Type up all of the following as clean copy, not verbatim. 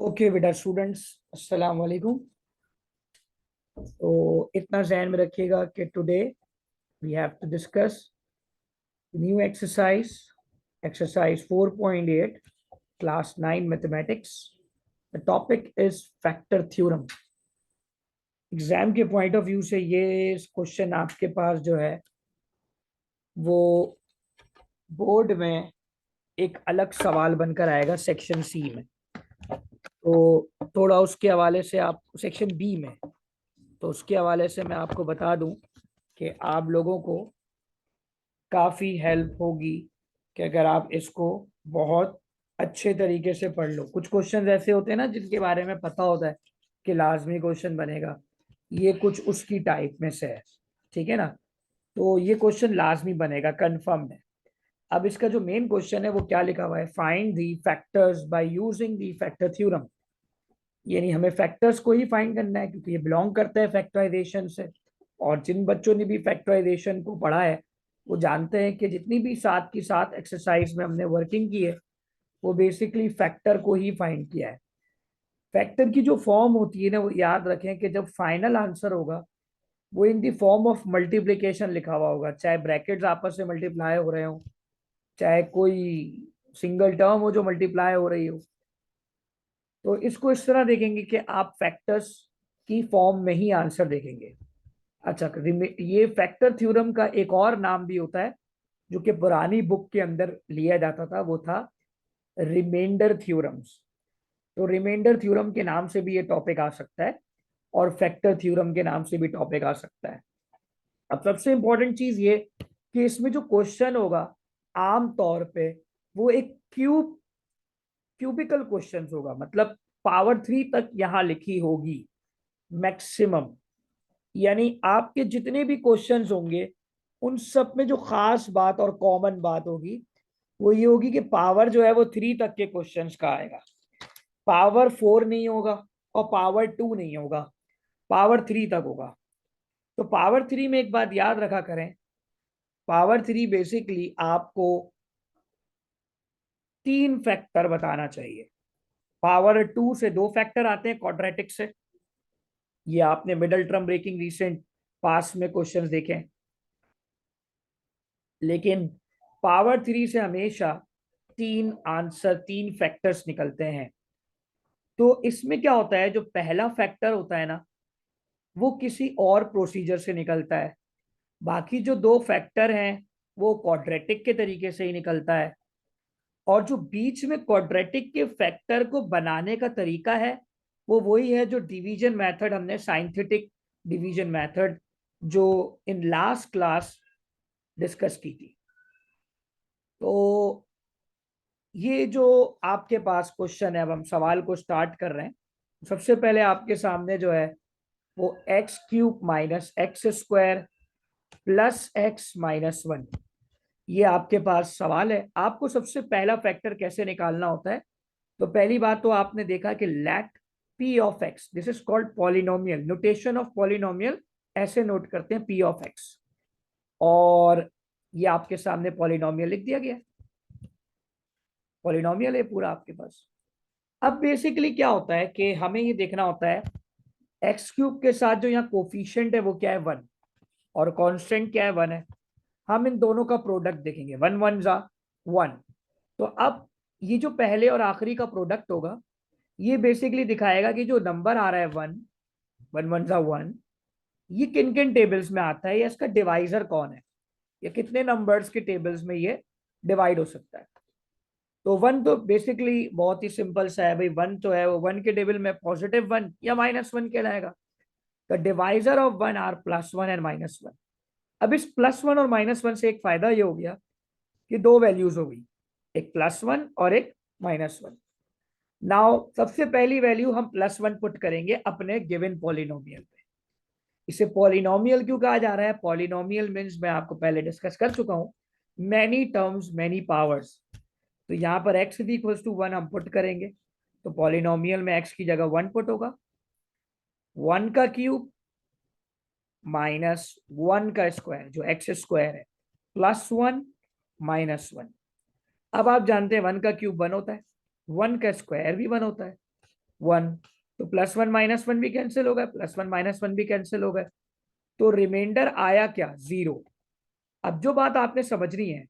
Okay बेटा students, अस्सलाम वालेकुम। तो इतना ध्यान में रखिएगा कि today we have to discuss new exercise, exercise 4.8, class 9 mathematics. The topic is factor theorem. Exam के पॉइंट ऑफ व्यू से ये क्वेश्चन आपके पास जो है वो बोर्ड में एक अलग सवाल बनकर आएगा सेक्शन सी में। तो थोड़ा उसके हवाले से आप सेक्शन बी में, तो उसके हवाले से मैं आपको बता दूं कि आप लोगों को काफ़ी हेल्प होगी कि अगर आप इसको बहुत अच्छे तरीके से पढ़ लो। कुछ क्वेश्चन ऐसे होते हैं ना जिनके बारे में पता होता है कि लाजमी क्वेश्चन बनेगा, ये कुछ उसकी टाइप में से है। ठीक है ना, तो ये क्वेश्चन लाजमी बनेगा, कंफर्म है। अब इसका जो मेन क्वेश्चन है वो क्या लिखा हुआ है, find the factors by using the factor theorem. यानी हमें फैक्टर्स को ही फाइंड करना है क्योंकि ये बिलोंग करता है फैक्टराइजेशन से। और जिन बच्चों ने भी फैक्टराइजेशन को पढ़ा है वो जानते हैं कि जितनी भी साथ की साथ एक्सरसाइज में हमने वर्किंग की है वो बेसिकली फैक्टर को ही फाइंड किया है। फैक्टर की जो फॉर्म होती है ना, वो याद रखें कि जब फाइनल आंसर होगा वो इन दी फॉर्म ऑफ मल्टीप्लीकेशन लिखा हुआ होगा, चाहे ब्रैकेट्स आपस में मल्टीप्लाई हो रहे हो, चाहे कोई सिंगल टर्म हो जो मल्टीप्लाई हो रही हो। तो इसको इस तरह देखेंगे कि आप फैक्टर्स की फॉर्म में ही आंसर देखेंगे। अच्छा, ये फैक्टर थ्योरम का एक और नाम भी होता है जो कि पुरानी बुक के अंदर लिया जाता था, वो था रिमाइंडर थ्योरम्स। तो रिमाइंडर थ्योरम के नाम से भी ये टॉपिक आ सकता है और फैक्टर थ्योरम के नाम से भी टॉपिक आ सकता है। अब सबसे इंपॉर्टेंट चीज ये कि इसमें जो क्वेश्चन होगा आम तौर पे वो एक क्यूबिकल क्वेश्चन होगा, मतलब पावर 3 तक यहाँ लिखी होगी मैक्सिमम। यानी आपके जितने भी क्वेश्चंस होंगे उन सब में जो खास बात और कॉमन बात होगी वो ये होगी कि पावर जो है वो 3 तक के क्वेश्चंस का आएगा। पावर 4 नहीं होगा और पावर 2 नहीं होगा, पावर 3 तक होगा। तो पावर 3 में एक बात याद रखा करें, पावर 3 बेसिकली आपको 3 फैक्टर बताना चाहिए। पावर 2 से 2 फैक्टर आते हैं क्वाड्रेटिक से, ये आपने मिडल टर्म ब्रेकिंग रिसेंट पास में क्वेश्चंस देखे हैं। लेकिन पावर 3 से हमेशा 3 आंसर, 3 फैक्टर्स निकलते हैं। तो इसमें क्या होता है, जो पहला फैक्टर होता है ना वो किसी और प्रोसीजर से निकलता है। बाकी जो 2 फैक्टर हैं वो क्वाड्रेटिक के तरीके से ही निकलता है। और जो बीच में क्वाड्रेटिक के फैक्टर को बनाने का तरीका है वो वही है जो डिवीजन मेथड हमने, साइंटिफिक डिवीजन मेथड, जो इन लास्ट क्लास डिस्कस की थी। तो ये जो आपके पास क्वेश्चन है, अब हम सवाल को स्टार्ट कर रहे हैं। सबसे पहले आपके सामने जो है वो x cube minus x square plus x minus 1, ये आपके पास सवाल है। आपको सबसे पहला फैक्टर कैसे निकालना होता है, तो पहली बात तो आपने देखा कि let p of x, this is called polynomial, notation of polynomial, ऐसे नोट करते हैं पी ऑफ एक्स। और ये आपके सामने पॉलिनोमियल लिख दिया गया, पॉलिनोमियल है पूरा आपके पास। अब बेसिकली क्या होता है कि हमें ये देखना होता है एक्स क्यूब के साथ जो यहाँ कोफिशिएंट है वो क्या है, 1, और कांस्टेंट क्या है, 1 है। हम इन दोनों का प्रोडक्ट देखेंगे, 1 1 जा 1। तो अब ये जो पहले और आखिरी का प्रोडक्ट होगा ये बेसिकली दिखाएगा कि जो नंबर आ रहा है 1, 1 1 जा 1, ये किन किन टेबल्स में आता है या इसका डिवाइजर कौन है, या कितने नंबर्स के टेबल्स में ये डिवाइड हो सकता है। तो 1 तो बेसिकली बहुत ही सिंपल सा है भाई, 1 तो है वो 1 के टेबल में +1 या -1 कहलाएगा। The divisor of 1 are +1 and -1। अब इस +1 और -1 से एक फायदा ये हो गया कि 2 वैल्यूज हो गई, एक +1 और एक -1। नाउ सबसे पहली वैल्यू हम +1 पुट करेंगे अपने गिवन पॉलिनोमियल पे। इसे पॉलिनोमियल क्यों कहा जा रहा है, पॉलिनोमियल मींस मैं आपको पहले डिस्कस कर चुका हूं, मैनी टर्म्स मैनी पावर्स। तो यहाँ पर x इक्वल्स टू 1 हम पुट करेंगे, तो पॉलिनोमियल में x की जगह 1 पुट होगा, 1 का क्यूब -1 का स्क्वायर जो एक्स स्क्वायर है, +1 -1। अब आप जानते हैं 1 का क्यूब 1 होता है, 1 का स्क्वायर भी 1 होता है। 1, तो +1 -1 भी कैंसिल हो गए, +1 -1 भी कैंसिल हो गए, तो रिमाइंडर आया क्या, 0। अब जो बात आपने समझनी है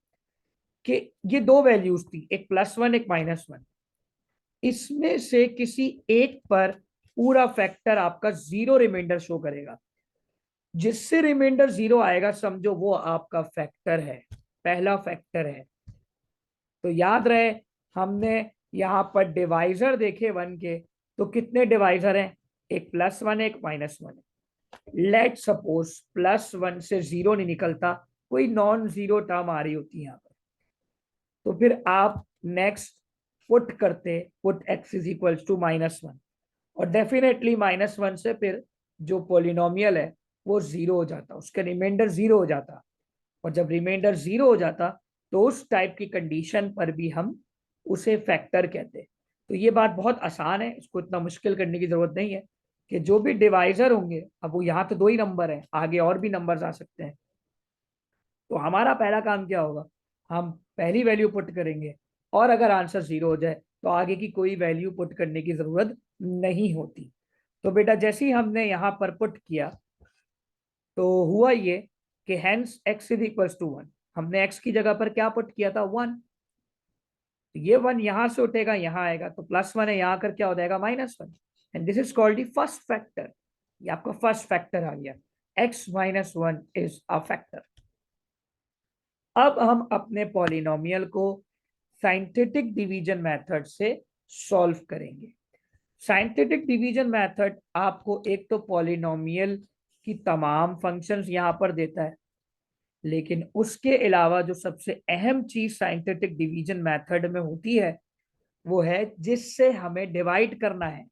कि ये दो वैल्यूज थी, एक +1 एक -1, इसमें से किसी एक पर पूरा फैक्टर आपका 0 रिमाइंडर शो करेगा। जिससे रिमाइंडर 0 आएगा समझो वो आपका फैक्टर है, पहला फैक्टर है। तो याद रहे हमने यहां पर डिवाइजर देखे 1 के, तो कितने डिवाइजर हैं, एक +1 एक -1। लेट सपोज +1 से 0 नहीं निकलता, कोई नॉन जीरो टर्म आ रही होती है यहाँ पर, तो फिर आप नेक्स्ट पुट करते, put x is equal to -1, और डेफिनेटली -1 से फिर जो पोलिनोमियल है वो 0 हो जाता, उसका रिमाइंडर 0 हो जाता। और जब रिमाइंडर 0 हो जाता तो उस टाइप की कंडीशन पर भी हम उसे फैक्टर कहते। तो ये बात बहुत आसान है, इसको इतना मुश्किल करने की जरूरत नहीं है कि जो भी डिवाइजर होंगे, अब वो यहाँ तो 2 ही नंबर है, आगे और भी नंबर्स आ सकते हैं, तो हमारा पहला काम क्या होगा, हम पहली वैल्यू पुट करेंगे, और अगर आंसर 0 हो जाए तो आगे की कोई वैल्यू पुट करने की जरूरत नहीं होती। तो बेटा जैसे ही हमने यहाँ पर पुट किया तो हुआ ये कि hence x is equal to 1, हमने x की जगह पर क्या पुट किया था, 1, तो ये 1 यहां से उठेगा यहां आएगा, तो +1 है, यहां कर क्या हो जाएगा, -1, and this is called the first factor. ये आपका फर्स्ट फैक्टर आ गया, x -1 इज अ फैक्टर। अब हम अपने पॉलिनोमियल को साइंटिफिक डिवीजन मेथड से सॉल्व करेंगे। साइंटिफिक डिवीजन मेथड आपको एक तो पॉलिनोमियल की तमाम फंक्शंस यहां पर देता है, लेकिन उसके अलावा जो सबसे अहम चीज साइंटिफिक डिवीजन मेथड में होती है वो है जिससे हमें डिवाइड करना है।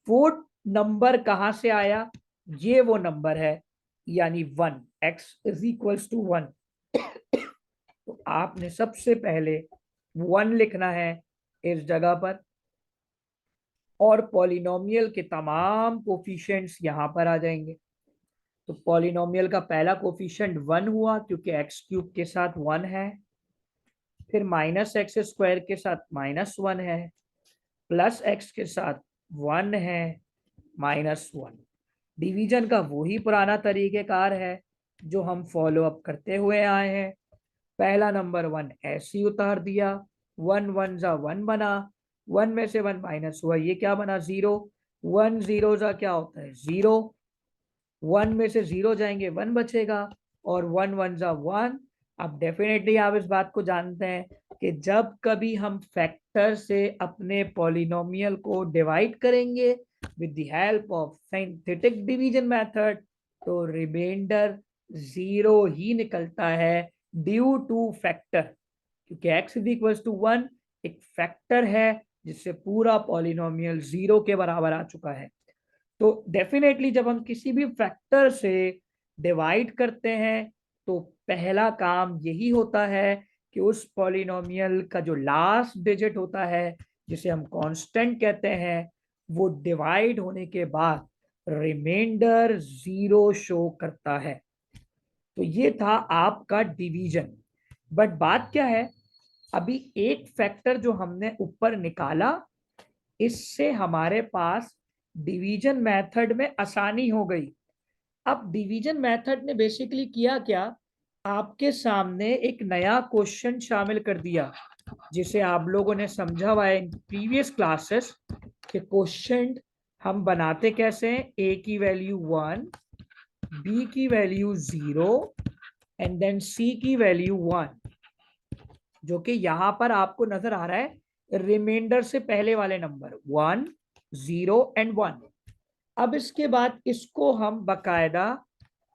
वो नंबर कहां से आया, ये वो नंबर है, यानी 1, x इज इक्वल टू 1। तो आपने सबसे पहले 1 लिखना है इस जगह पर, और पॉलिनोमियल के तमाम कोफिशिएंट्स यहां पर आ जाएंगे। तो पॉलिनोमियल का पहला कोफिशिएंट 1 हुआ क्योंकि x³ के साथ 1 है, फिर -x² के साथ -1 है, +x के साथ 1 है, -1। डिवीजन का वही पुराना तरीकेकार है जो हम फॉलो अप करते हुए आए हैं। पहला नंबर 1 ऐसे ही उतार दिया, 1 1 जा 1 बना, 1 में से 1 माइनस हुआ, ये क्या बना, 0। 1 0 जा क्या होता है, 0। 1 में से 0 जाएंगे 1 बचेगा, और 1 1 जा 1। अब डेफिनेटली आप इस बात को जानते हैं कि जब कभी हम फैक्टर से अपने पॉलिनोमियल को डिवाइड करेंगे with the help of synthetic division method, तो रिमाइंडर 0 ही निकलता है ड्यू टू फैक्टर, क्योंकि x इज इक्वल टू 1 एक फैक्टर है जिससे पूरा पॉलिनोमियल 0 के बराबर आ चुका है। तो डेफिनेटली जब हम किसी भी फैक्टर से डिवाइड करते हैं तो पहला काम यही होता है कि उस पॉलिनोमियल का जो लास्ट डिजिट होता है जिसे हम कांस्टेंट कहते हैं, वो डिवाइड होने के बाद रिमाइंडर 0 शो करता है। तो ये था आपका डिवीजन। बट बात क्या है, अभी एक फैक्टर जो हमने ऊपर निकाला, इससे हमारे पास डिवीजन मेथड में आसानी हो गई। अब डिवीजन मेथड ने बेसिकली किया क्या, आपके सामने एक नया क्वेश्चन शामिल कर दिया जिसे आप लोगों ने समझा हुआ है इन प्रीवियस क्लासेस कि क्वेश्चन हम बनाते कैसे हैं, ए की वैल्यू 1, बी की वैल्यू 0 एंड देन सी की वैल्यू 1, जो कि यहां पर आपको नजर आ रहा है रिमाइंडर से पहले वाले नंबर 1 0 एंड 1। अब इसके बाद इसको हम बकायदा,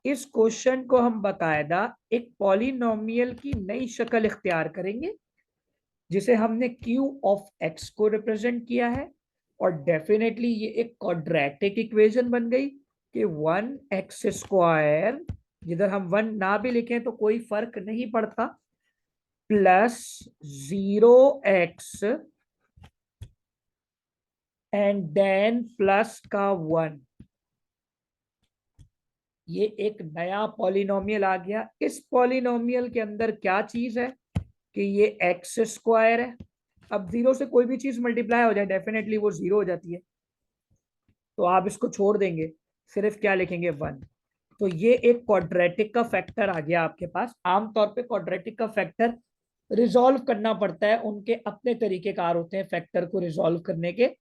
इस क्वेश्चन को हम बकायदा एक पॉलिनोमियल की नई शक्ल इख्तियार करेंगे जिसे हमने q ऑफ x को रिप्रेजेंट किया है, और डेफिनेटली ये एक क्वाड्रेटिक इक्वेशन बन गई कि 1x², जिधर हम 1 ना भी लिखें तो कोई फर्क नहीं पड़ता, +0x एंड देन प्लस का 1। ये एक नया पॉलिनोमियल आ गया। इस पॉलिनोमियल के अंदर क्या चीज है कि ये x² है, अब जीरो से कोई भी चीज मल्टीप्लाई हो जाए डेफिनेटली वो जीरो हो जाती है, तो आप इसको छोड़ देंगे, सिर्फ क्या लिखेंगे 1। तो ये एक क्वाड्रेटिक का फैक्टर आ गया आपके पास। आमतौर पे क्वाड्रेटिक का फैक्टर रिजॉल्व करना पड़ता है, उनके अपने तरीकेकार होते हैं फैक्टर को रिजॉल्व करने के,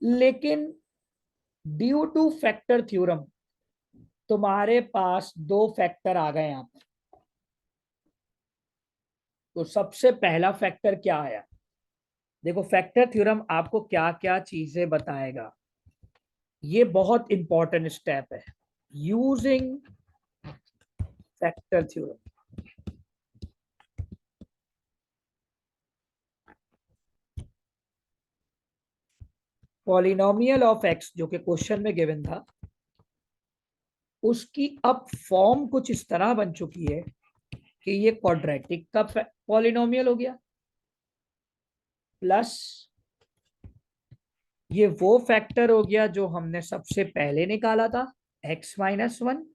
लेकिन ड्यू टू फैक्टर थ्योरम तुम्हारे पास दो फैक्टर आ गए यहाँ पर। तो सबसे पहला फैक्टर क्या आया, देखो फैक्टर थ्योरम आपको क्या क्या चीजें बताएगा, ये बहुत इंपॉर्टेंट स्टेप है। Using factor theorem, polynomial of x जो कि क्वेश्चन में गिवन था, उसकी अब फॉर्म कुछ इस तरह बन चुकी है कि ये क्वाड्रेटिक का पॉलिनोमियल हो गया, प्लस ये वो फैक्टर हो गया जो हमने सबसे पहले निकाला था x-1,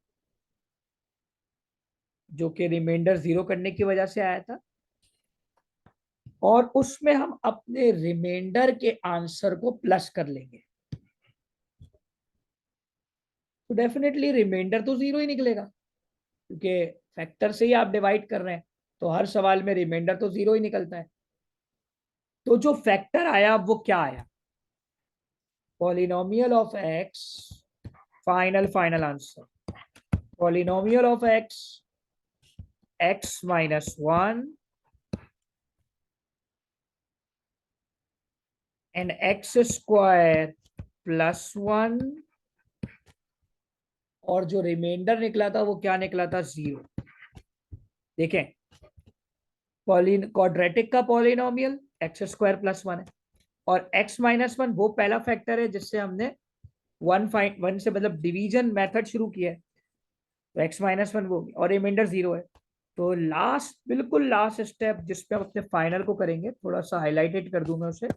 जो कि रिमाइंडर जीरो करने की वजह से आया था, और उसमें हम अपने रिमाइंडर के आंसर को प्लस कर लेंगे, तो डेफिनेटली रिमाइंडर तो जीरो ही निकलेगा, क्योंकि फैक्टर से ही आप डिवाइड कर रहे हैं, तो हर सवाल में रिमाइंडर तो जीरो ही निकलता है। तो जो फैक्टर आया वो क्या आया, polynomial of x, final answer, polynomial of x x-1 and x² +1, और जो रिमाइंडर निकला था वो क्या निकला था, जीरो। देखें, क्वाड्रेटिक का पॉलिनोमियल x² +1 है, और x-1 वो पहला फैक्टर है जिससे हमने वन से मतलब डिवीजन मेथड शुरू किया है, तो x-1 वो, और रिमाइंडर जीरो है। तो लास्ट, बिल्कुल लास्ट स्टेप जिसपे हम अपने फाइनल को करेंगे, थोड़ा सा हाईलाइटेड कर दूं मैं उसे,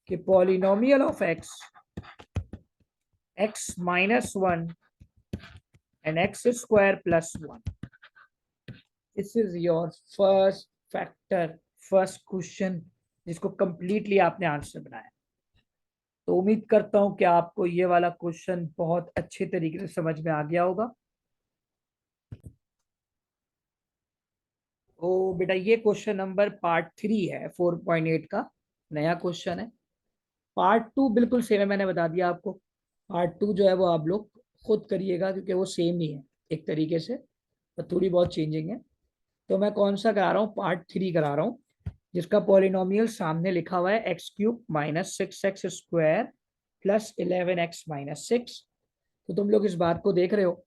कि polynomial of x-1 and x² +1, this is your first factor, first question जिसको कंप्लीटली आपने आंसर बनाया। तो उम्मीद करता हूं कि आपको ये वाला क्वेश्चन बहुत अच्छे तरीके से समझ में आ गया होगा। तो बेटा ये क्वेश्चन नंबर पार्ट 3 है, 4.8 का नया क्वेश्चन है। पार्ट 2 बिल्कुल सेम है, मैंने बता दिया आपको। पार्ट 2 जो है वो आप लोग खुद करिएगा, क्योंकि वो सेम ही है एक तरीके से, पर थोड़ी बहुत चेंजिंग है। तो मैं कौन सा करा रहा हूँ, पार्ट 3 करा रहा हूँ, जिसका पॉलिनोमियल सामने लिखा हुआ है x³ - 6x² +11x-6। तो तुम लोग इस बात को देख रहे हो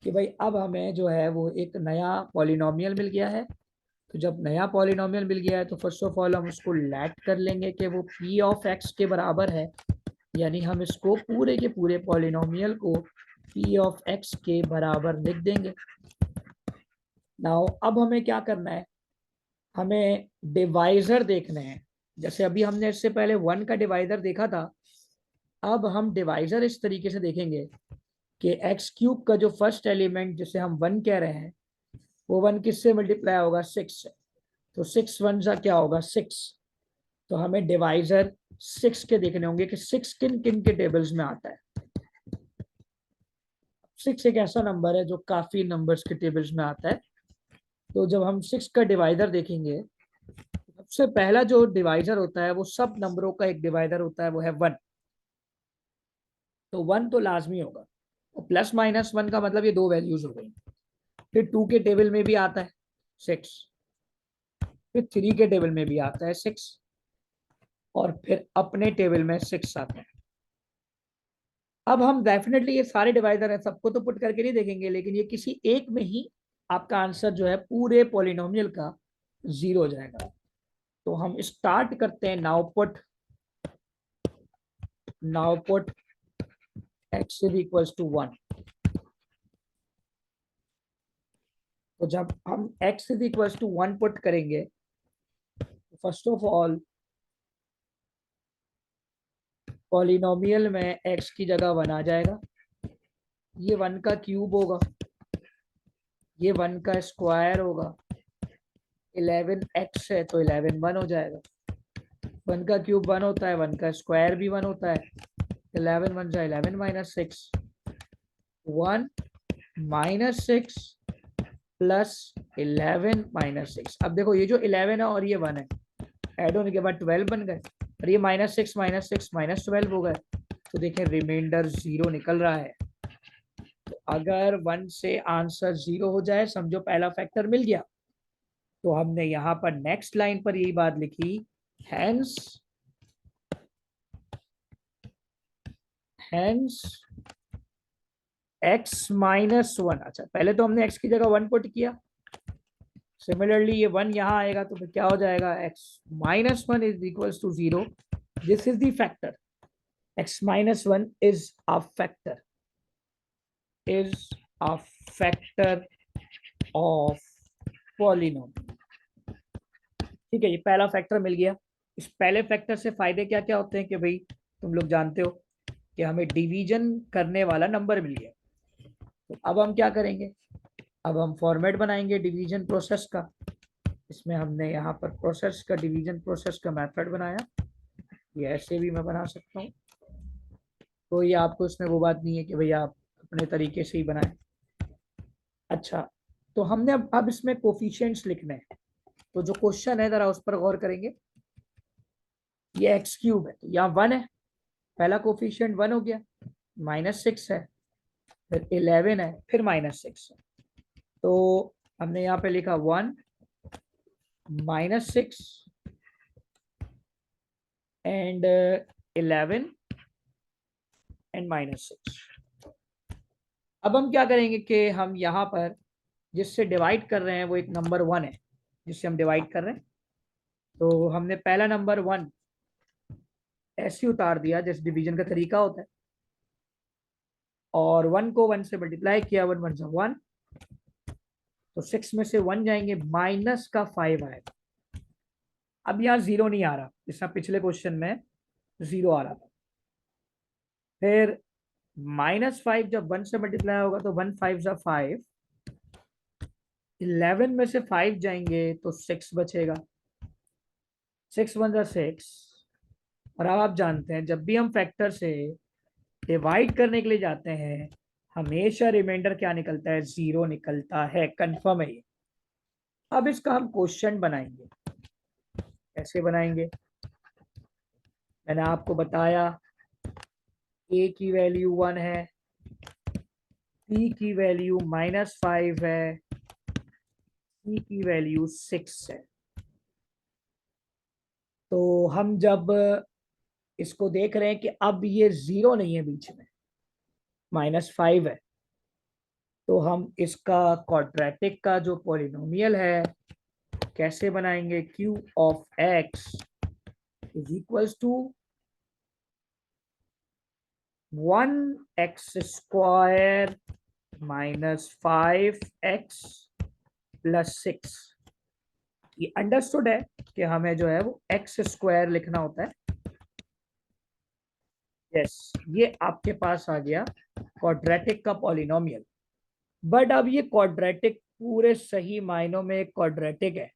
कि भाई अब हमें जो है वो एक नया पॉलिनोमियल मिल गया है। तो जब नया पॉलिनोमियल मिल गया है तो फर्स्ट ऑफ ऑल हम उसको लेट कर लेंगे कि वो p ऑफ x के बराबर है, यानी हम इसको पूरे के पूरे पॉलिनोमियल को p ऑफ x के बराबर लिख देंगे। नाउ अब हमें क्या करना है, हमें डिवाइजर देखने हैं। जैसे अभी हमने इससे पहले 1 का डिवाइजर देखा था, अब हम डिवाइजर इस तरीके से देखेंगे कि x³ का जो फर्स्ट एलिमेंट जिसे हम 1 कह रहे हैं, वो 1 किससे मल्टीप्लाई होगा, 6 से। तो 6 1 क्या होगा, 6। तो हमें डिवाइजर 6 के देखने होंगे कि 6 किन किन के टेबल्स में आता है। 6 एक ऐसा नंबर है जो काफी नंबर्स के टेबल्स में आता है। तो जब हम 6 का डिवाइजर देखेंगे, सबसे पहला जो डिवाइजर होता है वो सब नंबरों का एक डिवाइजर होता है, वो है 1। तो 1 तो लाजमी होगा, तो +-1 का मतलब ये दो वैल्यूज हो गई। फिर 2 के टेबल में भी आता है 6, फिर 3 के टेबल में भी आता है 6, और फिर अपने टेबल में 6 आता है। अब हम डेफिनेटली ये सारे डिवाइजर हैं, सबको तो पुट करके नहीं देखेंगे, लेकिन ये किसी एक में ही आपका आंसर जो है पूरे पॉलिनोमियल का जीरो हो जाएगा। तो हम स्टार्ट करते हैं, नाउ पुट x = 1। तो जब हम x = 1 पुट करेंगे, फर्स्ट ऑफ ऑल पॉलिनोमियल में x की जगह 1 आ जाएगा, ये 1 का क्यूब होगा, ये 1 का स्क्वायर होगा, 11x है तो 11 1 हो जाएगा। 1 का क्यूब 1 होता है, 1 का स्क्वायर भी 1 होता है। 11 1 जा 11 माइनस 6, 1 माइनस 6 प्लस 11 माइनस 6। अब देखो ये जो 11 है और ये 1 है, ऐड होने के बाद 12 बन गए, और ये माइनस 6 माइनस 12 हो गए। तो देखें रिमाइंडर 0 निकल रहा है। तो अगर 1 से आंसर 0 हो जाए, समझो पहला फैक्टर मिल गया। तो हमने यहां पर नेक्स्ट लाइन पर यही बात लिखी, हेंस x माइनस 1। अच्छा, पहले तो हमने x की जगह 1 पुट किया, सिमिलरली ये 1 यहां आएगा तो फिर क्या हो जाएगा, x minus 1 is equal to 0। This is the factor, x minus 1 is a factor of polynomial। ठीक है, ये पहला फैक्टर मिल गया। इस पहले फैक्टर से फायदे क्या क्या होते हैं कि भाई तुम लोग जानते हो कि हमें डिवीजन करने वाला नंबर मिल गया। तो अब हम क्या करेंगे, अब हम फॉर्मेट बनाएंगे डिवीजन प्रोसेस का। इसमें हमने यहाँ पर प्रोसेस का, डिवीजन प्रोसेस का मेथड बनाया। ये ऐसे भी मैं बना सकता हूँ, तो ये आपको इसमें वो बात नहीं है कि भाई आप अपने तरीके से ही बनाएं। अच्छा, तो हमने अब इसमें कोफिशिएंट्स लिखने हैं। तो जो क्वेश्चन है जरा उस पर गौर करेंगे। ये एक्स क्यूब है, तो यहाँ 1 है, पहला कोफिशिएंट 1 हो गया, माइनस 6 है, फिर 11 है, फिर माइनस 6 है। तो हमने यहाँ पे लिखा 1 माइनस 6 एंड 11 एंड माइनस 6। अब हम क्या करेंगे कि हम यहाँ पर जिससे डिवाइड कर रहे हैं वो एक नंबर 1 है जिससे हम डिवाइड कर रहे हैं। तो हमने पहला नंबर 1 ऐसे उतार दिया जैसे डिवीजन का तरीका होता है, और 1 को 1 से मल्टीप्लाई किया, 1 1 1, तो 6 में से 1 जाएंगे, माइनस का 5 आएगा। अब यहाँ 0 नहीं आ रहा, जैसा पिछले क्वेश्चन में 0 आ रहा था। फिर -5 जब 1 से मल्टीप्लाई होगा तो 1 5 जा 5, 11 में से 5 जाएंगे तो 6 बचेगा, 6 1 जा 6। और अब आप जानते हैं जब भी हम फैक्टर से डिवाइड करने के लिए जाते हैं हमेशा रिमाइंडर क्या निकलता है, 0 निकलता है, कंफर्म है ये। अब इसका हम क्वेश्चन बनाएंगे। कैसे बनाएंगे, मैंने आपको बताया a की वैल्यू 1 है, p की वैल्यू -5 है, c की वैल्यू 6 है। तो हम जब इसको देख रहे हैं कि अब ये 0 नहीं है, बीच में -5 है, तो हम इसका क्वाड्रेटिक का जो पॉलिनोमियल है कैसे बनाएंगे, q of x is equals to 1x square minus 5x plus 6। ये अंडरस्टूड है कि हमें जो है वो x स्क्वायर लिखना होता है। यस, ये आपके पास आ गया क्वाड्रेटिक का पॉलिनोमियल। बट अब ये क्वाड्रेटिक पूरे सही मायनों में एक क्वाड्रेटिक है,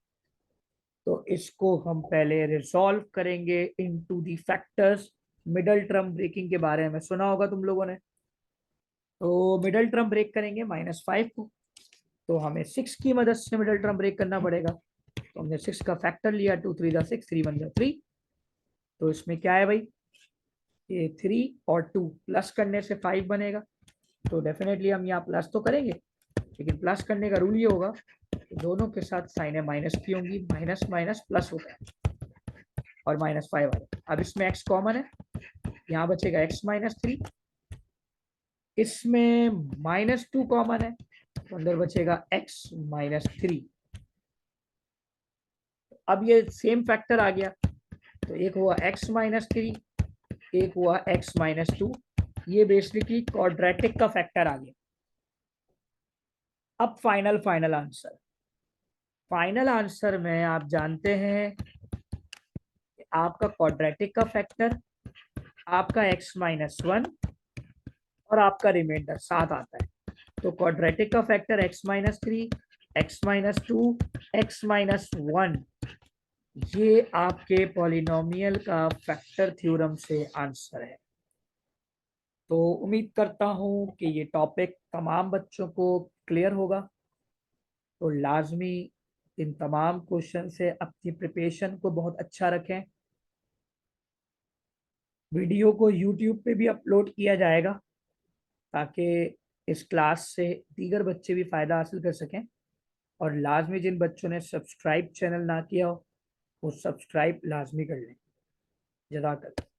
तो इसको हम पहले रिजॉल्व करेंगे into the factors. Middle term breaking के बारे में सुना होगा तुम लोगों ने। तो मिडल टर्म ब्रेक करेंगे -5 को, तो हमें 6 की मदद से मिडल टर्म ब्रेक करना पड़ेगा। तो हमने 6 का फैक्टर लिया, 2 3 जा 6, 3 1 जा 3। तो इसमें क्या है भाई, ये 3 और 2 प्लस करने से 5 बनेगा। तो डेफिनेटली हम यहाँ प्लस तो करेंगे, लेकिन प्लस करने का रूल ये होगा कि दोनों के साथ साइनें माइनस की होंगी, माइनस माइनस प्लस हो गया और -5 आ गया। अब इसमें x कॉमन है, यहाँ बचेगा x -3, इसमें -2 कॉमन है तो अंदर बचेगा x -3। अब ये सेम फैक्टर आ गया, तो एक हुआ x -3, एक हुआ x -2। ये बेसिकली क्वाड्रेटिक का फैक्टर आ गया। अब फाइनल आंसर, फाइनल आंसर में आप जानते हैं आपका क्वाड्रेटिक का फैक्टर, आपका x -1 और आपका रिमाइंडर 7 आता है। तो क्वाड्रेटिक का फैक्टर x -3, x -2, x -1 ये आपके पॉलिनोमियल का फैक्टर थ्योरम से आंसर है। तो उम्मीद करता हूँ कि ये टॉपिक तमाम बच्चों को क्लियर होगा। तो लाजमी इन तमाम क्वेश्चन से अपनी प्रिपरेशन को बहुत अच्छा रखें। वीडियो को यूट्यूब पे भी अपलोड किया जाएगा ताकि इस क्लास से दीगर बच्चे भी फ़ायदा हासिल कर सकें। और लाजमी जिन बच्चों ने सब्सक्राइब चैनल ना किया हो वो सब्सक्राइब लाजमी कर लें। जज़ाकल्लाह।